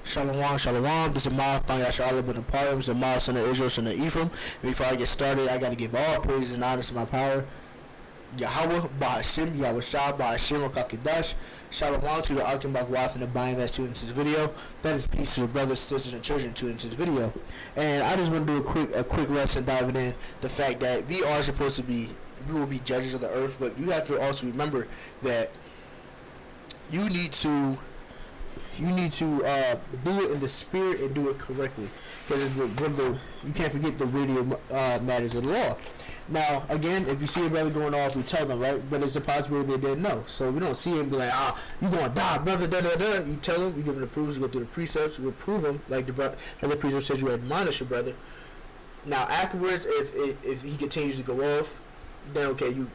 Shalom, shalom. This is Malachi Yashar ibn Parim, the Miles, son of Israel, son of Ephraim. Before I get started, I got to give all praises and honor to my power, Yahweh, Bahashim, Yahweh Shah, Bahashim, Rakakidash. Shalom to the Akim Bagwath and the Bayan that's tuned into this video. That is peace to the brothers, sisters, and children tuned into this video. And I just want to do a quick lesson diving in the fact that we will be judges of the earth, but you have to also remember that you need to do it in the spirit and do it correctly, because you can't forget the weightier matters of the law. Now, again, if you see a brother going off, we tell them, right? But it's a possibility they didn't know. So if we don't see him, be like, you gonna die, brother, da da da. You tell him, we give him the proofs, we go through the precepts, we reprove him, like the precept says you admonish your brother. Now, afterwards, if he continues to go off, then okay, you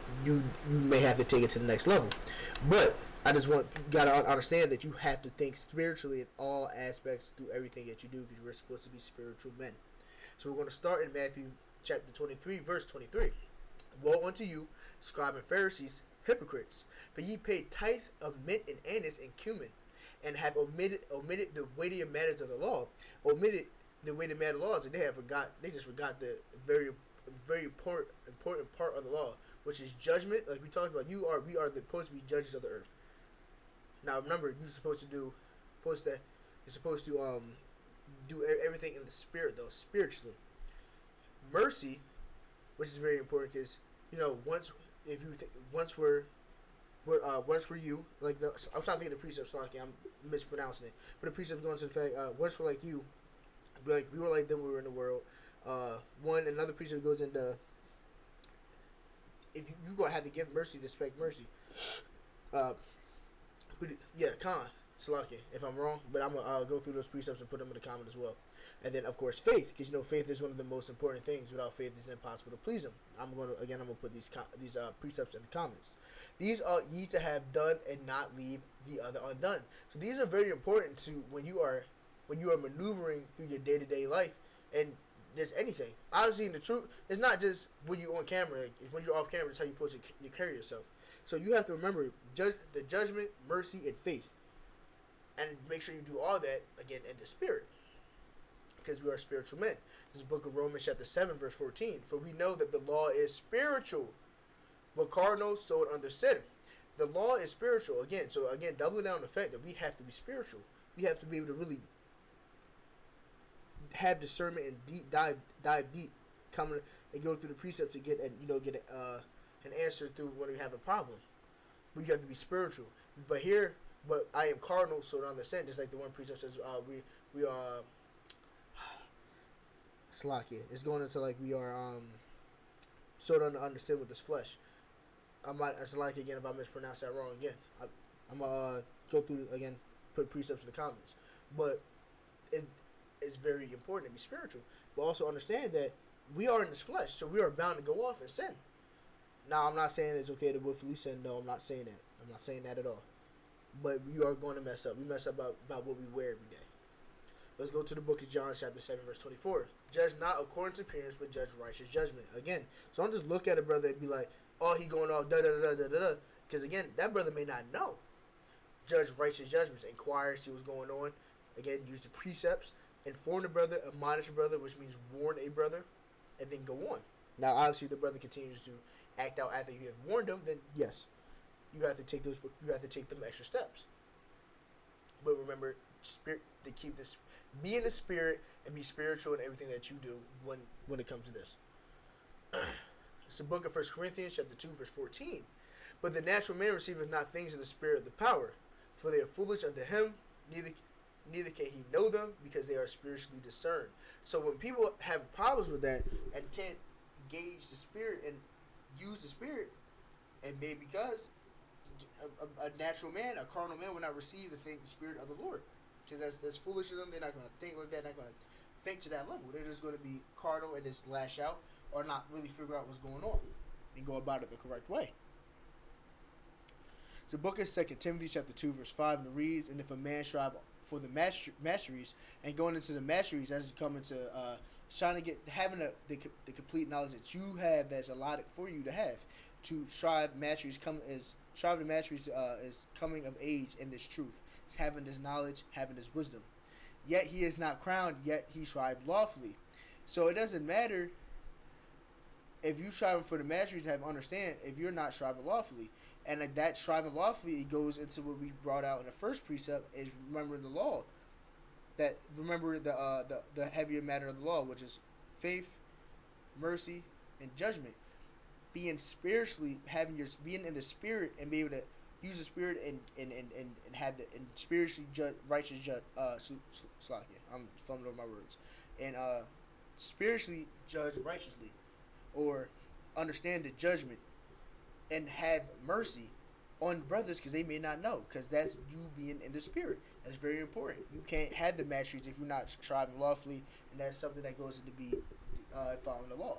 may have to take it to the next level. But I just you gotta understand that you have to think spiritually in all aspects through everything that you do, because we're supposed to be spiritual men. So we're going to start in Matthew chapter 23, verse 23. Woe unto you, scribes and Pharisees, hypocrites! For ye pay tithe of mint and anise and cumin, and have omitted the weightier matters of the law. Omitted the weightier matters of the law, and they just forgot the very important part of the law, which is judgment. Like we talked about, we are supposed to be judges of the earth. Now remember, you're supposed to do everything in the spirit, though, spiritually. Mercy, which is very important, because once we're you, like I'm trying to think of the precept, so I'm mispronouncing it, but the precept going to the fact, once we're like you, we were like them when we were in the world. Another precept goes into, if you're gonna have to give mercy, to expect mercy. Salaki, if I'm wrong, but I'm gonna go through those precepts and put them in the comment as well. And then, of course, faith, because faith is one of the most important things. Without faith, it's impossible to please Him. I'm gonna put these precepts in the comments. These are ye to have done and not leave the other undone. So these are very important to when you are maneuvering through your day-to-day life, and there's anything. Obviously, in the truth, it's not just when you're on camera. Like, when you're off camera, it's how you're supposed to carry yourself. So you have to remember the judgment, mercy, and faith. And make sure you do all that, again, in the spirit, because we are spiritual men. This is the book of Romans chapter 7, verse 14. For we know that the law is spiritual, but carnal, sold under sin. The law is spiritual. Again, doubling down on the fact that we have to be spiritual. We have to be able to really have discernment and dive deep, coming and go through the precepts to get an answer through when we have a problem. We have to be spiritual. But I am carnal, so to understand, just like the one precept says, we are Slakia. It's going into like we are so to understand with this flesh. I might Slakia again if I mispronounce that wrong again. I'm gonna go through again, put precepts in the comments. But it's very important to be spiritual, but also understand that we are in this flesh, so we are bound to go off and sin. Now, I'm not saying it's okay to willfully sin. No, I'm not saying that. I'm not saying that at all. But we are going to mess up. We mess up about what we wear every day. Let's go to the book of John, chapter 7, verse 24. Judge not according to appearance, but judge righteous judgment. Again, so don't just look at a brother and be like, oh, he going off, da-da-da-da-da-da. Because, again, that brother may not know. Judge righteous judgments. Inquire, see what's going on. Again, use the precepts. Inform the brother, admonish the brother, which means warn a brother, and then go on. Now, obviously, if the brother continues to act out after you have warned him, then yes, you have to take them extra steps. But remember, spirit, to keep this, be in the spirit and be spiritual in everything that you do when it comes to this. It's the book of 1 Corinthians, chapter 2, verse 14. But the natural man receiveth not things in the spirit of the power, for they are foolish unto him, neither can he know them, because they are spiritually discerned. So when people have problems with that and can't gauge the spirit and use the spirit, and maybe because a natural man, a carnal man, will not receive the spirit of the Lord, because that's foolish to them. They're not going to think like that. They're not going to think to that level. They're just going to be carnal and just lash out, or not really figure out what's going on and go about it the correct way. So, book of 2 Timothy chapter 2, verse 5, and it reads, and if a man strive for the masteries, and going into the masteries, as you come into trying to get, having the complete knowledge that you have, that's allotted for you to have, to strive masteries is coming of age in this truth. It's having this knowledge, having this wisdom. Yet he is not crowned, yet he strived lawfully. So it doesn't matter if you striving for the mastery to have understand if you're not striving lawfully. And that striving lawfully, it goes into what we brought out in the first precept, is remembering the law. That remember the heavier matter of the law, which is faith, mercy, and judgment. Being spiritually, having your being in the spirit and be able to use the spirit and have the and spiritually righteous judge Slakia. I'm fumbling over my words. And spiritually judge righteously, or understand the judgment and have mercy on brothers because they may not know, because that's you being in the spirit. That's very important. You can't have the masteries if you're not striving lawfully, and that's something that goes into be following the law.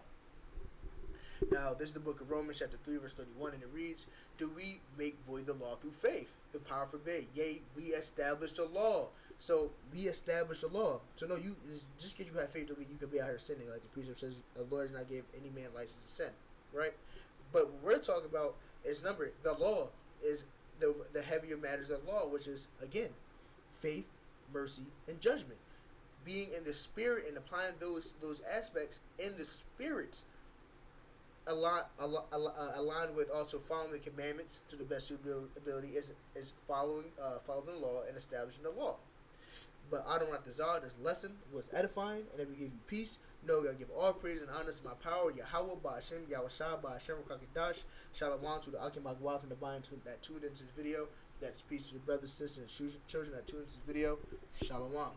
Now, this is the book of Romans, chapter 3, verse 31, and it reads, "Do we make void the law through faith? The power forbid. Yea, we establish the law." So, we establish the law. So, no, you just because you have faith, don't mean you could be out here sinning. Like the precept says, the Lord has not gave any man license to sin. Right? But what we're talking about is, number, the law is the heavier matters of law, which is, again, faith, mercy, and judgment. Being in the spirit and applying those aspects in the spirit, aligned with also following the commandments to the best of your ability, is following the law and establishing the law. But Adon Ratazal, this lesson was edifying, and it will give you peace. No, God give all praise and honor to my power, Yahweh, Ba'ashem, Yahweh, Ba'ashem, Rakakadash. Shalom to the Akim Agwaf and the Divine that tuned into this video. That's peace to the brothers, sisters, and children that tuned into this video. Shalom.